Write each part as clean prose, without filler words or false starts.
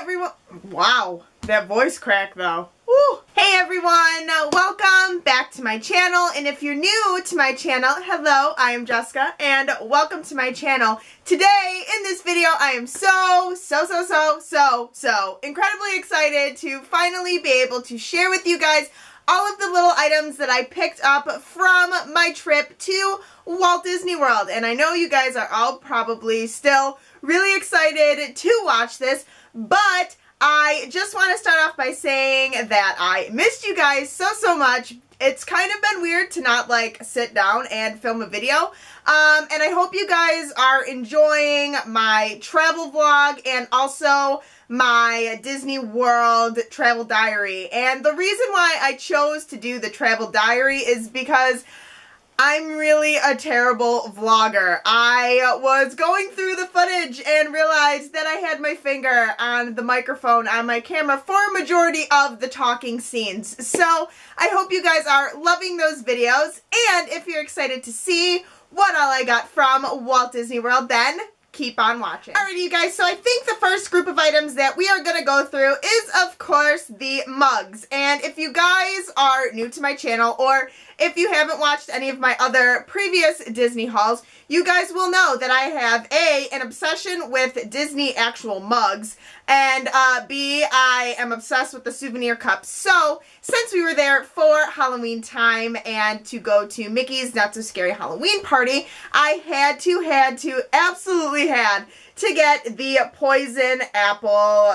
everyone. Wow, that voice crack though. Woo. Hey everyone, welcome back to my channel, and if you're new to my channel, hello, I am Jessica, and welcome to my channel. Today, in this video, I am so incredibly excited to finally be able to share with you guys all of the little items that I picked up from my trip to Walt Disney World. And I know you guys are all probably still really excited to watch this, but I just want to start off by saying that I missed you guys so much. It's kind of been weird to not like sit down and film a video. And I hope you guys are enjoying my travel vlog and also my Disney World travel diary. And the reason why I chose to do the travel diary is because I'm really a terrible vlogger. I was going through the footage and realized that I had my finger on the microphone on my camera for a majority of the talking scenes. So I hope you guys are loving those videos, and if you're excited to see what all I got from Walt Disney World, then keep on watching. Alrighty you guys, so I think the first group of items that we are going to go through is of course the mugs. And if you guys are new to my channel, or if you haven't watched any of my other previous Disney hauls, you guys will know that I have an obsession with Disney actual mugs, and B, I am obsessed with the souvenir cups. So since we were there for Halloween time and to go to Mickey's Not So Scary Halloween Party, I absolutely had to get the poison apple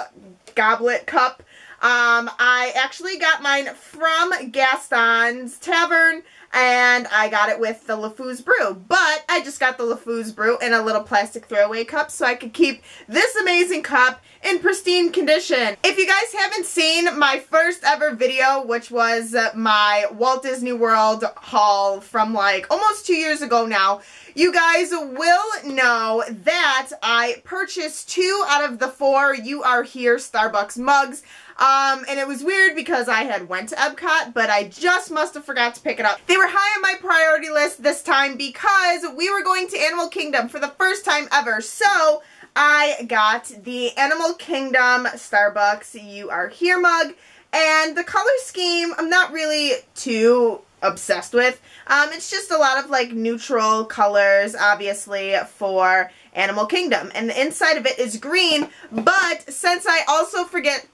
goblet cup. I actually got mine from Gaston's Tavern, and I got it with the LeFou's Brew, but I just got the LeFou's Brew in a little plastic throwaway cup so I could keep this amazing cup in pristine condition. If you guys haven't seen my first ever video, which was my Walt Disney World haul from like almost 2 years ago now, you guys will know that I purchased 2 out of the 4 You Are Here Starbucks mugs. And it was weird because I had went to Epcot, but I just must have forgot to pick it up. They were high on my priority list this time because we were going to Animal Kingdom for the first time ever. So I got the Animal Kingdom Starbucks You Are Here mug, and the color scheme I'm not really too obsessed with. It's just a lot of like neutral colors, obviously, for Animal Kingdom, and the inside of it is green, but since I also forgot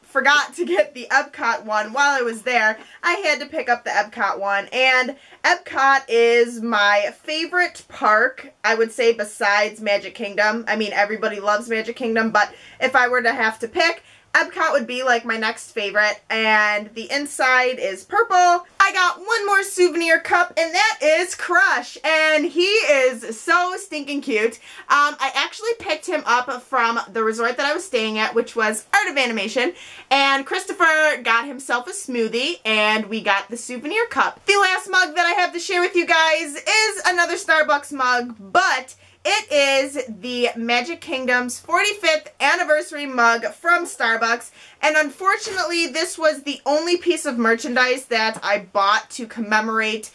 to get the Epcot one while I was there, I had to pick up the Epcot one, and Epcot is my favorite park, I would say, besides Magic Kingdom. I mean, everybody loves Magic Kingdom, but if I were to have to pick, Epcot would be like my next favorite, and the inside is purple. I got one more souvenir cup, and that is Crush, and he is so stinking cute. I actually picked him up from the resort that I was staying at, which was Art of Animation, and Christopher got himself a smoothie, and we got the souvenir cup. The last mug that I have to share with you guys is another Starbucks mug, but it is the Magic Kingdom's 45th anniversary mug from Starbucks, and unfortunately this was the only piece of merchandise that I bought to commemorate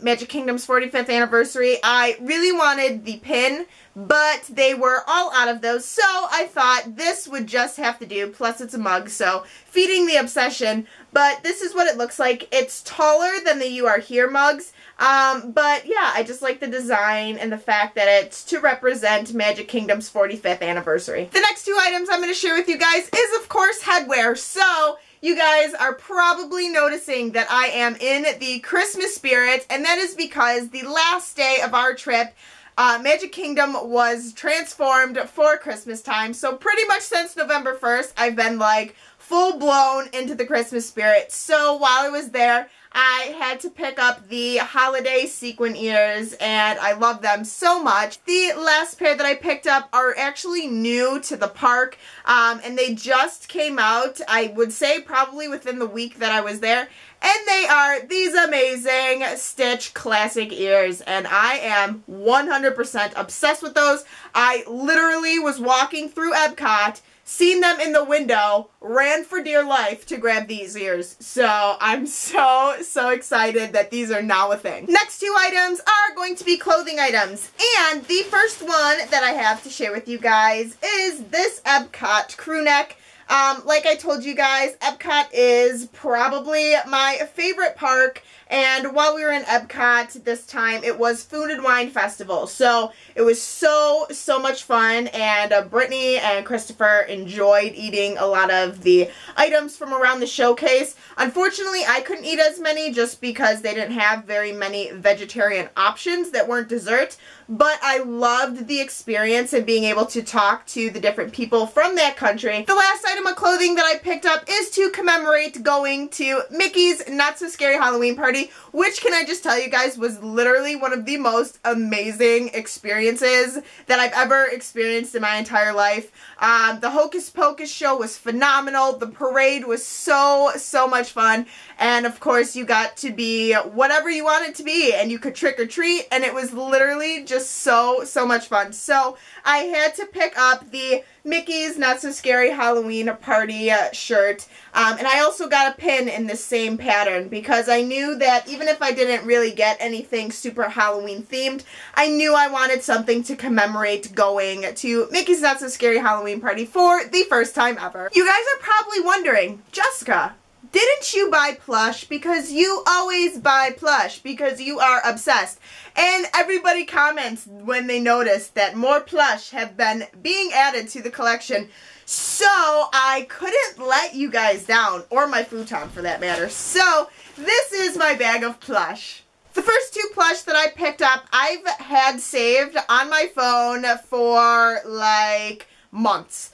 Magic Kingdom's 45th anniversary. I really wanted the pin, but they were all out of those, so I thought this would just have to do, plus it's a mug, so feeding the obsession. But this is what it looks like. It's taller than the You Are Here mugs, but yeah, I just like the design and the fact that it's to represent Magic Kingdom's 45th anniversary. The next 2 items I'm going to share with you guys is, of course, headwear. So you guys are probably noticing that I am in the Christmas spirit, and that is because the last day of our trip, Magic Kingdom was transformed for Christmas time. So pretty much since November 1st, I've been like full-blown into the Christmas spirit. So while I was there, I had to pick up the holiday sequin ears, and I love them so much. The last pair that I picked up are actually new to the park, and they just came out, I would say probably within the week that I was there, and they are these amazing Stitch classic ears, and I am 100% obsessed with those. I literally was walking through Epcot, seen them in the window, ran for dear life to grab these ears. So I'm so excited that these are now a thing. Next 2 items are going to be clothing items. And the first one that I have to share with you guys is this Epcot crew neck. Like I told you guys, Epcot is probably my favorite park, and while we were in Epcot this time, it was Food and Wine Festival, so it was so much fun, and Brittany and Christopher enjoyed eating a lot of the items from around the showcase. Unfortunately, I couldn't eat as many just because they didn't have very many vegetarian options that weren't dessert, but I loved the experience and being able to talk to the different people from that country. The last item of clothing that I picked up is to commemorate going to Mickey's Not So Scary Halloween Party, which, can I just tell you guys, was literally one of the most amazing experiences that I've ever experienced in my entire life. The Hocus Pocus show was phenomenal. The parade was so much fun. And of course, you got to be whatever you wanted to be, and you could trick or treat, and it was literally just so much fun. So I had to pick up the Mickey's Not So Scary Halloween Party shirt, and I also got a pin in the same pattern because I knew that even if I didn't really get anything super Halloween themed, I knew I wanted something to commemorate going to Mickey's Not So Scary Halloween Party for the first time ever. You guys are probably wondering, Jessica, didn't you buy plush? Because you always buy plush because you are obsessed. And everybody comments when they notice that more plush have been being added to the collection. So I couldn't let you guys down, or my futon for that matter. So this is my bag of plush. The first two plush that I picked up, I've had saved on my phone for like months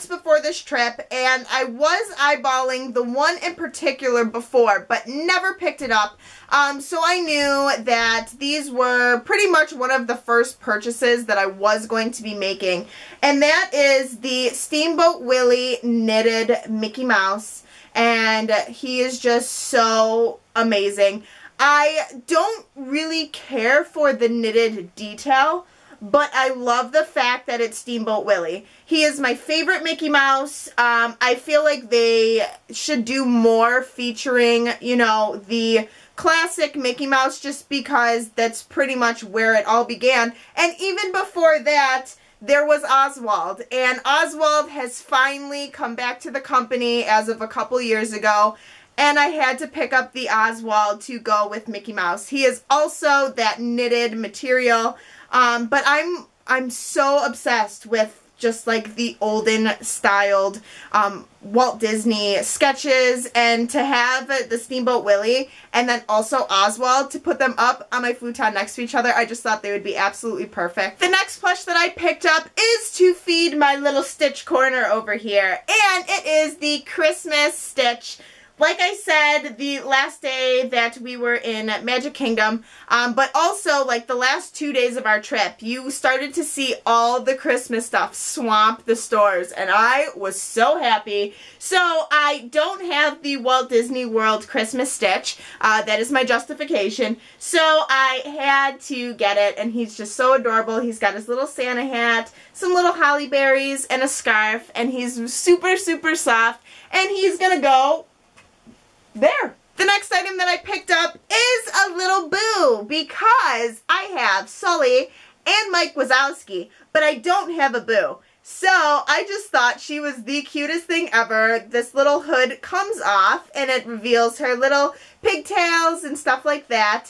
before this trip, and I was eyeballing the one in particular before, but never picked it up. So I knew that these were pretty much one of the first purchases that I was going to be making, and that is the Steamboat Willie knitted Mickey Mouse, and he is just so amazing. I don't really care for the knitted detail, but I love the fact that it's Steamboat Willie. He is my favorite Mickey Mouse. I feel like they should do more featuring, you know, the classic Mickey Mouse, just because that's pretty much where it all began. And even before that, there was Oswald. And Oswald has finally come back to the company as of a couple years ago. And I had to pick up the Oswald to go with Mickey Mouse. He is also that knitted material. But I'm so obsessed with just like the olden styled Walt Disney sketches, and to have the Steamboat Willie and then also Oswald, to put them up on my futon next to each other, I just thought they would be absolutely perfect. The next plush that I picked up is to feed my little Stitch corner over here, and it is the Christmas Stitch. Like I said, the last day that we were in Magic Kingdom, but also like the last 2 days of our trip, you started to see all the Christmas stuff swamp the stores, and I was so happy. So I don't have the Walt Disney World Christmas Stitch. That is my justification. So I had to get it, and he's just so adorable. He's got his little Santa hat, some little holly berries, and a scarf, and he's super soft, and he's gonna go there. The next item that I picked up is a little Boo, because I have Sully and Mike Wazowski, but I don't have a Boo. So I just thought she was the cutest thing ever. This little hood comes off and it reveals her little pigtails and stuff like that.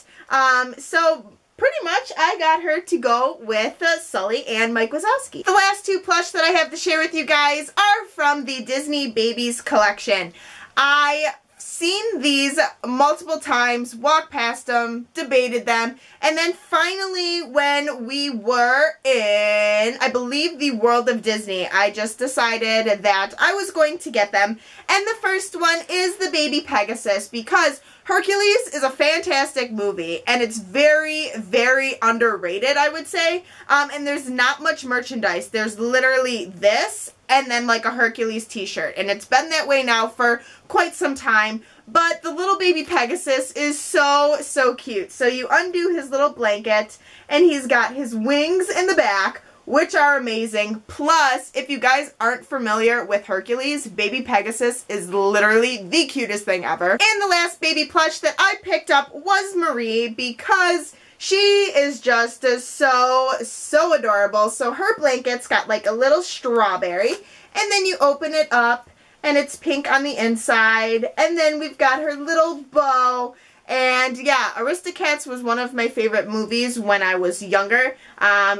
So pretty much I got her to go with Sully and Mike Wazowski. The last two plush that I have to share with you guys are from the Disney Babies collection. I've seen these multiple times, walked past them, debated them, and then finally when we were in, I believe, the World of Disney, I just decided that I was going to get them. And the first one is the Baby Pegasus, because Hercules is a fantastic movie, and it's very underrated, I would say. And there's not much merchandise. There's literally this, and then like a Hercules t-shirt, and it's been that way now for quite some time. But the little baby Pegasus is so cute. So you undo his little blanket, and he's got his wings in the back, which are amazing. Plus, if you guys aren't familiar with Hercules, baby Pegasus is literally the cutest thing ever. And the last baby plush that I picked up was Marie, because she is just so adorable. So her blanket's got like a little strawberry, and then you open it up, and it's pink on the inside. And then we've got her little bow. And yeah, Aristocats was one of my favorite movies when I was younger.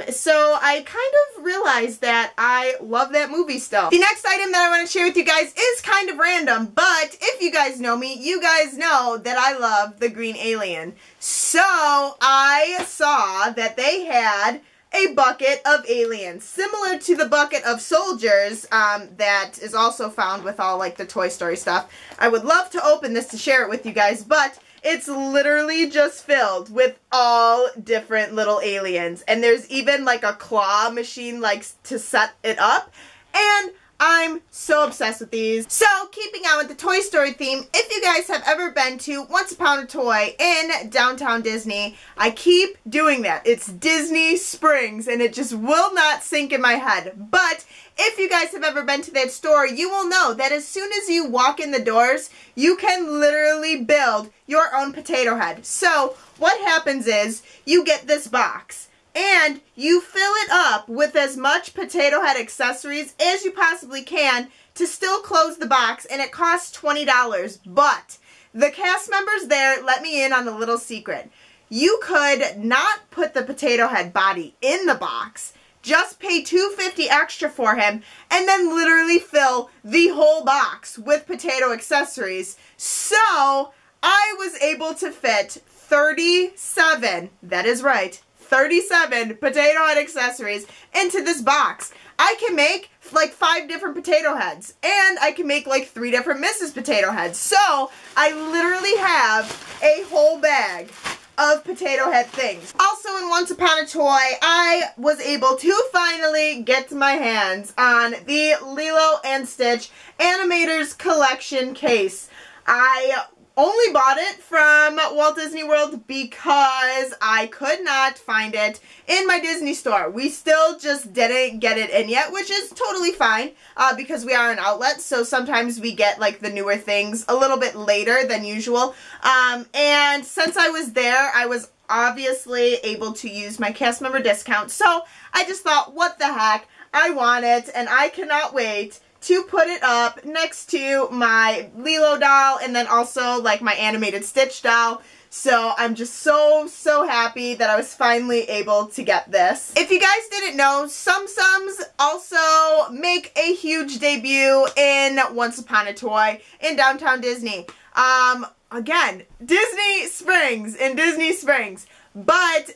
So I kind of realized that I love that movie still. The next item that I want to share with you guys is kind of random, but if you guys know me, you guys know that I love the green alien. So I saw that they had a bucket of aliens, similar to the bucket of soldiers that is also found with all like the Toy Story stuff. I would love to open this to share it with you guys, but it's literally just filled with all different little aliens. And there's even like a claw machine like to set it up. And I'm so obsessed with these. So, keeping on with the Toy Story theme, if you guys have ever been to Once Upon a Toy in downtown Disney, I keep doing that. It's Disney Springs, and it just will not sink in my head. But if you guys have ever been to that store, you will know that as soon as you walk in the doors, you can literally build your own potato head. So, what happens is, you get this box. And you fill it up with as much potato head accessories as you possibly can to still close the box, and it costs $20. But the cast members there let me in on a little secret. You could not put the potato head body in the box, just pay $2.50 extra for him, and then literally fill the whole box with potato accessories. So I was able to fit 37, that is right, 37 potato head accessories into this box. I can make like 5 different potato heads, and I can make like 3 different Mrs. Potato Heads. So I literally have a whole bag of potato head things. Also in Once Upon a Toy, I was able to finally get my hands on the Lilo and Stitch Animators Collection case. I only bought it from Walt Disney World because I could not find it in my Disney store. We still just didn't get it in yet, which is totally fine because we are an outlet, so sometimes we get like the newer things a little bit later than usual. And since I was there, I was obviously able to use my cast member discount, so I just thought, what the heck, I want it, and I cannot wait to put it up next to my Lilo doll and then also like my animated Stitch doll. So I'm just so happy that I was finally able to get this. If you guys didn't know, Tsum Tsums also make a huge debut in Once Upon a Toy in downtown Disney. Again, Disney Springs, but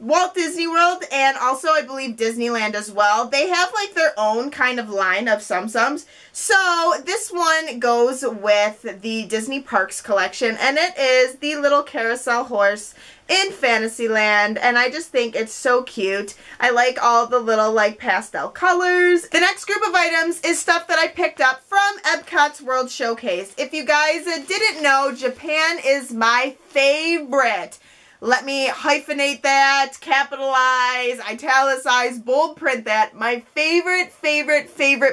Walt Disney World and also I believe Disneyland as well, they have like their own kind of line of Tsum Tsums. So this one goes with the Disney Parks collection, and it is the little carousel horse in Fantasyland, and I just think it's so cute. I like all the little like pastel colors. The next group of items is stuff that I picked up from Epcot's World Showcase. If you guys didn't know, Japan is my favorite. Let me hyphenate that, capitalize, italicize, bold print that. My favorite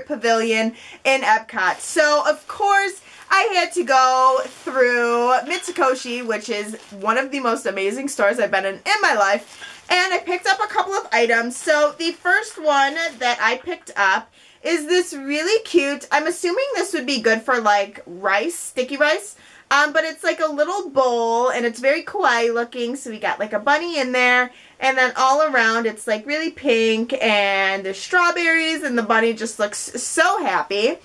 pavilion in Epcot. So, of course, I had to go through Mitsukoshi, which is one of the most amazing stores I've been in my life. And I picked up a couple of items. So, the first one that I picked up is this really cute, I'm assuming this would be good for like rice, sticky rice. But it's like a little bowl, and it's very kawaii looking, so we got like a bunny in there, and then all around it's like really pink, and there's strawberries, and the bunny just looks so happy.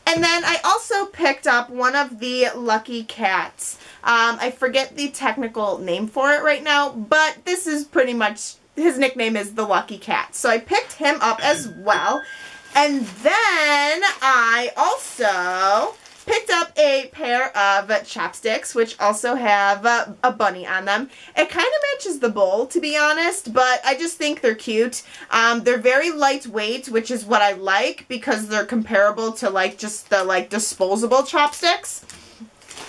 And then I also picked up one of the Lucky Cats. I forget the technical name for it right now, but this is pretty much, his nickname is the Lucky Cat. So I picked him up as well. And then I also picked up a pair of chopsticks, which also have a bunny on them. It kind of matches the bowl, to be honest, but I just think they're cute. They're very lightweight, which is what I like, because they're comparable to like just the like disposable chopsticks.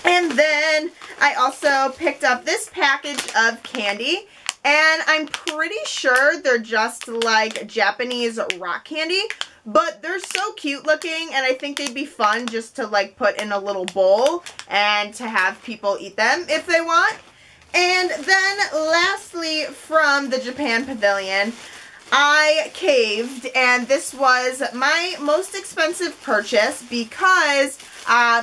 And then I also picked up this package of candy, and I'm pretty sure they're just like Japanese rock candy. But they're so cute looking, and I think they'd be fun just to like put in a little bowl and to have people eat them if they want. And then lastly, from the Japan Pavilion, I caved, and this was my most expensive purchase because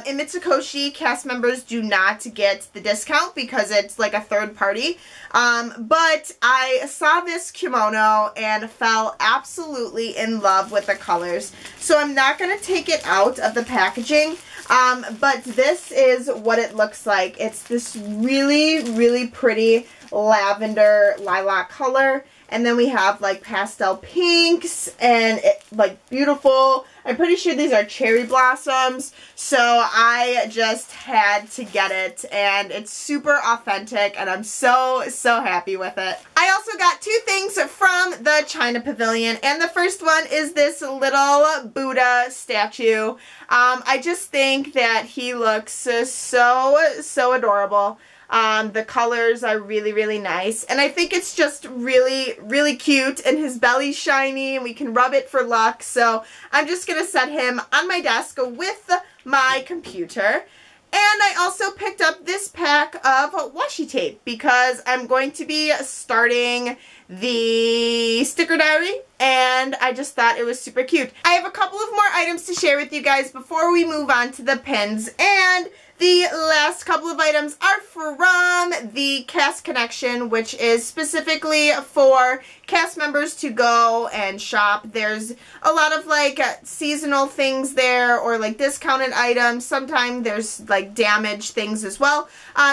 in Mitsukoshi, cast members do not get the discount because it's like a third party. But I saw this kimono and fell absolutely in love with the colors. So I'm not going to take it out of the packaging, but this is what it looks like. It's this really, really pretty lavender lilac color. And then we have like pastel pinks and like beautiful. I'm pretty sure these are cherry blossoms. So I just had to get it, and it's super authentic, and I'm so happy with it. I also got two things from the China Pavilion, and the first one is this little Buddha statue. I just think that he looks so adorable. The colors are really, really nice, and I think it's just really, really cute, and his belly's shiny, and we can rub it for luck, so I'm just going to set him on my desk with my computer. And I also picked up this pack of washi tape because I'm going to be starting the sticker diary, and I just thought it was super cute. I have a couple of more items to share with you guys before we move on to the pins, and the last couple of items are from the Cast Connection, which is specifically for cast members to go and shop. There's a lot of like seasonal things there, or like discounted items. Sometimes there's like damaged things as well.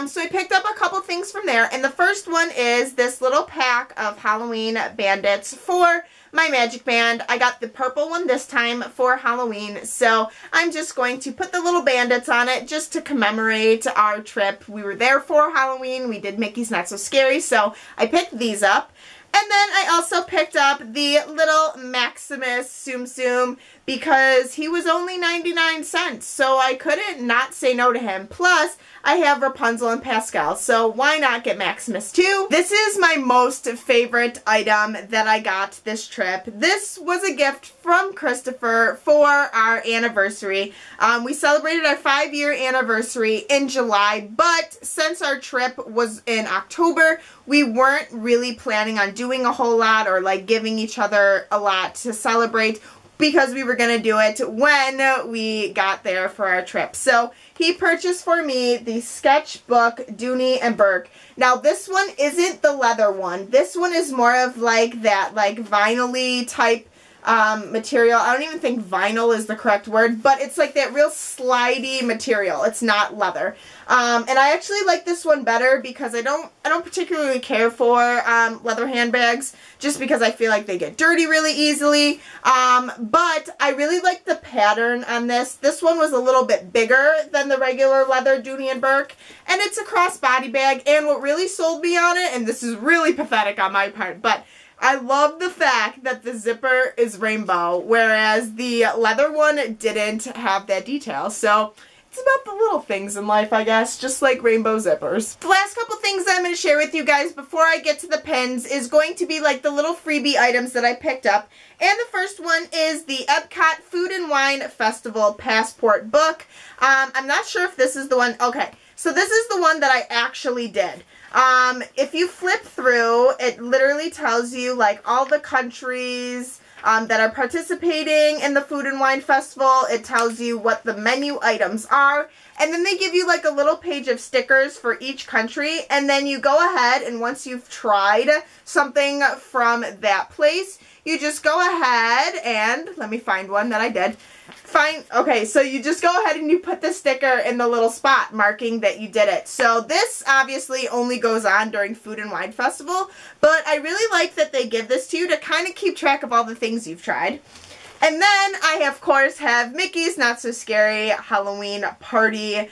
So I picked up a couple things from there, and the first one is this little pack of Halloween bandits for my magic band. I got the purple one this time for Halloween, so I'm just going to put the little bandits on it just to commemorate our trip. We were there for Halloween. We did Mickey's Not So Scary, so I picked these up. And then I also picked up the little Maximus Tsum Tsum because he was only 99 cents, so I couldn't not say no to him. Plus, I have Rapunzel and Pascal, so why not get Maximus too? This is my most favorite item that I got this trip. This was a gift from Christopher for our anniversary. We celebrated our 5-year anniversary in July, but since our trip was in October, we weren't really planning on doing a whole lot or like giving each other a lot to celebrate, because we were going to do it when we got there for our trip. So he purchased for me the sketchbook Dooney and Burke. Now this one isn't the leather one. This one is more of like that like vinyl-y type material. I don't even think vinyl is the correct word, but it's like that real slidey material. It's not leather. And I actually like this one better because I don't particularly care for leather handbags, just because I feel like they get dirty really easily. But I really like the pattern on this. This one was a little bit bigger than the regular leather Dooney and Burke, and it's a crossbody bag. And what really sold me on it, and this is really pathetic on my part, but I love the fact that the zipper is rainbow, whereas the leather one didn't have that detail. So it's about the little things in life, I guess, just like rainbow zippers. The last couple things I'm going to share with you guys before I get to the pins is going to be like the little freebie items that I picked up. And the first one is the Epcot Food and Wine Festival Passport book. I'm not sure if this is the one. Okay, so this is the one that I actually did. If you flip through, it literally tells you like all the countries that are participating in the Food and Wine Festival. It tells you what the menu items are, and then they give you like a little page of stickers for each country, and then you go ahead and once you've tried something from that place, you just go ahead and, let me find one that I did. Okay, so you just go ahead and you put the sticker in the little spot marking that you did it. So this obviously only goes on during Food and Wine Festival, but I really like that they give this to you to kind of keep track of all the things you've tried. And then I, of course, have Mickey's Not So Scary Halloween Party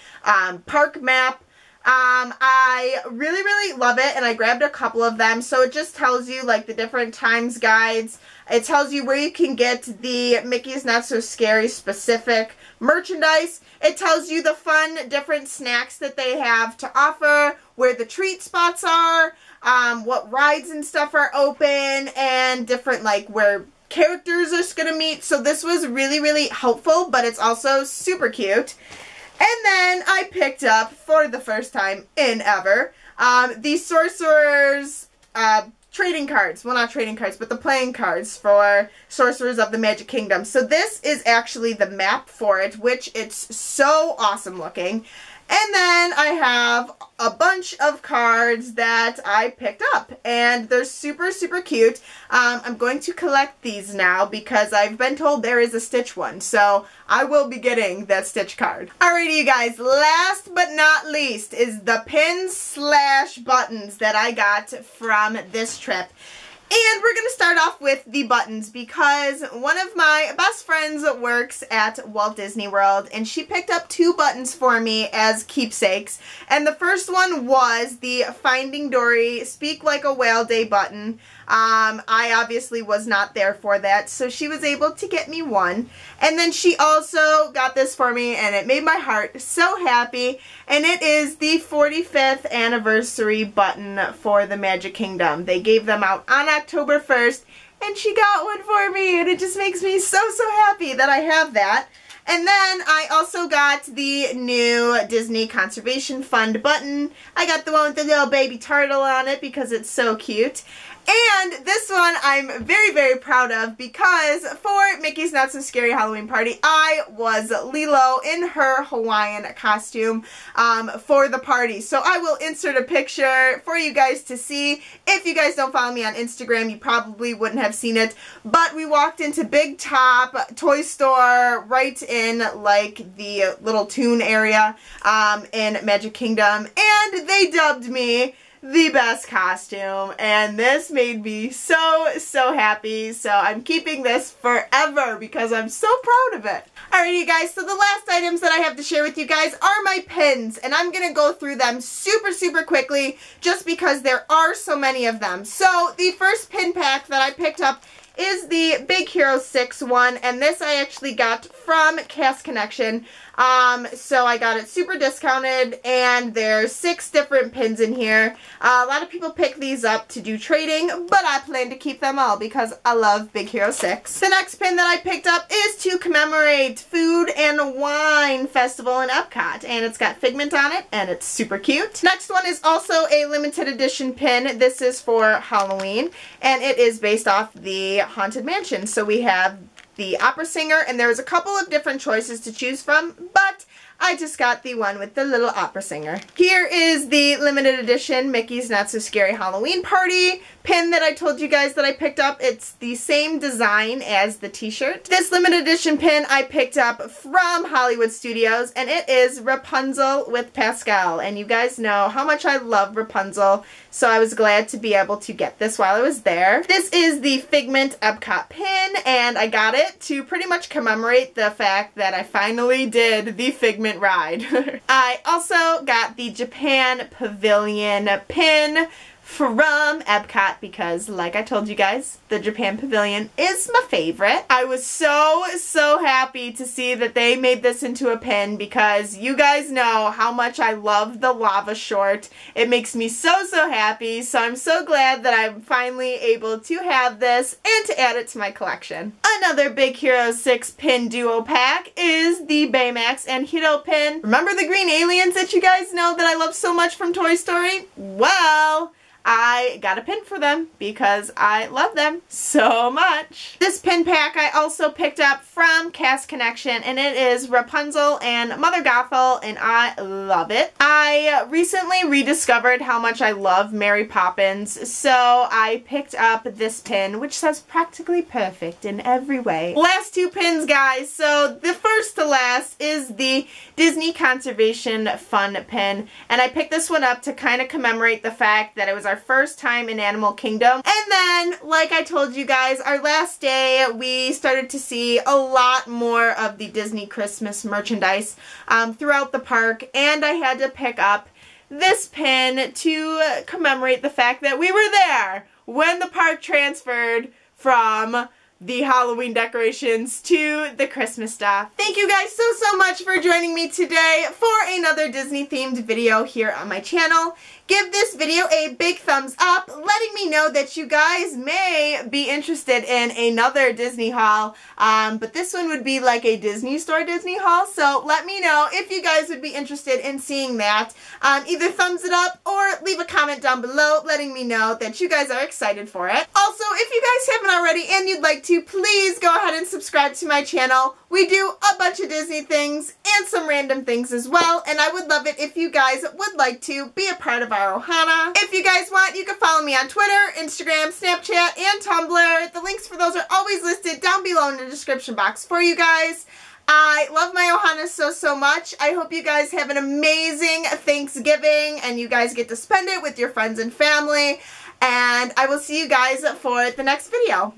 park map. I really love it, and I grabbed a couple of them. So it just tells you like the different times guides. It tells you where you can get the Mickey's Not So Scary specific merchandise. It tells you the fun different snacks that they have to offer, where the treat spots are, what rides and stuff are open, and different like where characters are going to meet. So this was really helpful, but it's also super cute. And then I picked up, for the first time in ever, the Sorcerer's trading cards. Well, not trading cards, but the playing cards for Sorcerers of the Magic Kingdom. So this is actually the map for it, which it's so awesome looking. And then I have a bunch of cards that I picked up, and they're super, super cute. I'm going to collect these now because I've been told there is a Stitch one, so I will be getting that Stitch card. Alrighty, you guys, last but not least is the pins/buttons that I got from this trip. And we're going to start off with the buttons because one of my best friends works at Walt Disney World, and she picked up 2 buttons for me as keepsakes. And the first one was the Finding Dory Speak Like a Whale Day button. I obviously was not there for that, so she was able to get me one. And then she also got this for me, and it made my heart so happy. And it is the 45th anniversary button for the Magic Kingdom. They gave them out on October 1st, and she got one for me, and it just makes me so, so happy that I have that. And then I also got the new Disney Conservation Fund button. I got the one with the little baby turtle on it because it's so cute. And this one I'm very, very proud of because for Mickey's Not So Scary Halloween Party, I was Lilo in her Hawaiian costume for the party. So I will insert a picture for you guys to see. If you guys don't follow me on Instagram, you probably wouldn't have seen it. But we walked into Big Top Toy Store right in like the little Toon area in Magic Kingdom, and they dubbed me the best costume, and this made me so, so happy. So I'm keeping this forever because I'm so proud of it. Alrighty, you guys, so the last items that I have to share with you guys are my pins, and I'm gonna go through them super, super quickly just because there are so many of them. So the first pin pack that I picked up is the Big Hero 6 one, and this I actually got from Cast Connection. So I got it super discounted, and there's 6 different pins in here. A lot of people pick these up to do trading, but I plan to keep them all because I love Big Hero 6. The next pin that I picked up is to commemorate Food and Wine Festival in Epcot, and it's got Figment on it, and it's super cute. Next one is also a limited edition pin. This is for Halloween, and it is based off the Haunted Mansion. So we have the opera singer, and there's a couple of different choices to choose from, but I just got the one with the little opera singer. Here is the limited edition Mickey's Not So Scary Halloween Party pin that I told you guys that I picked up. It's the same design as the t-shirt. This limited edition pin I picked up from Hollywood Studios, and it is Rapunzel with Pascal, and you guys know how much I love Rapunzel, so I was glad to be able to get this while I was there. This is the Figment Epcot pin, and I got it to pretty much commemorate the fact that I finally did the Figment ride. I also got the Japan Pavilion pin from Epcot because, like I told you guys, the Japan Pavilion is my favorite. I was so, so happy to see that they made this into a pin because you guys know how much I love the lava short. It makes me so, so happy, so I'm so glad that I'm finally able to have this and to add it to my collection. Another Big Hero 6 pin duo pack is the Baymax and Hiro pin. Remember the green aliens that you guys know that I love so much from Toy Story? Well, I got a pin for them because I love them so much. This pin pack I also picked up from Cast Connection, and it is Rapunzel and Mother Gothel, and I love it. I recently rediscovered how much I love Mary Poppins, so I picked up this pin, which says practically perfect in every way. Last 2 pins, guys. So the first to last is the Disney Conservation Fund pin, and I picked this one up to kind of commemorate the fact that it was our first time in Animal Kingdom. And then, like I told you guys, our last day we started to see a lot more of the Disney Christmas merchandise throughout the park, and I had to pick up this pin to commemorate the fact that we were there when the park transferred from the Halloween decorations to the Christmas stuff. Thank you guys so much for joining me today for another Disney themed video here on my channel. Give this video a big thumbs up, letting me know that you guys may be interested in another Disney haul, but this one would be like a Disney Store Disney haul, so let me know if you guys would be interested in seeing that. Either thumbs it up or leave a comment down below letting me know that you guys are excited for it. Also, if you guys haven't already and you'd like to, please go ahead and subscribe to my channel. We do a bunch of Disney things and some random things as well, and I would love it if you guys would like to be a part of our OHANA. If you guys want, you can follow me on Twitter, Instagram, Snapchat, and Tumblr. The links for those are always listed down below in the description box for you guys. I love my OHANA so much. I hope you guys have an amazing Thanksgiving and you guys get to spend it with your friends and family. And I will see you guys for the next video.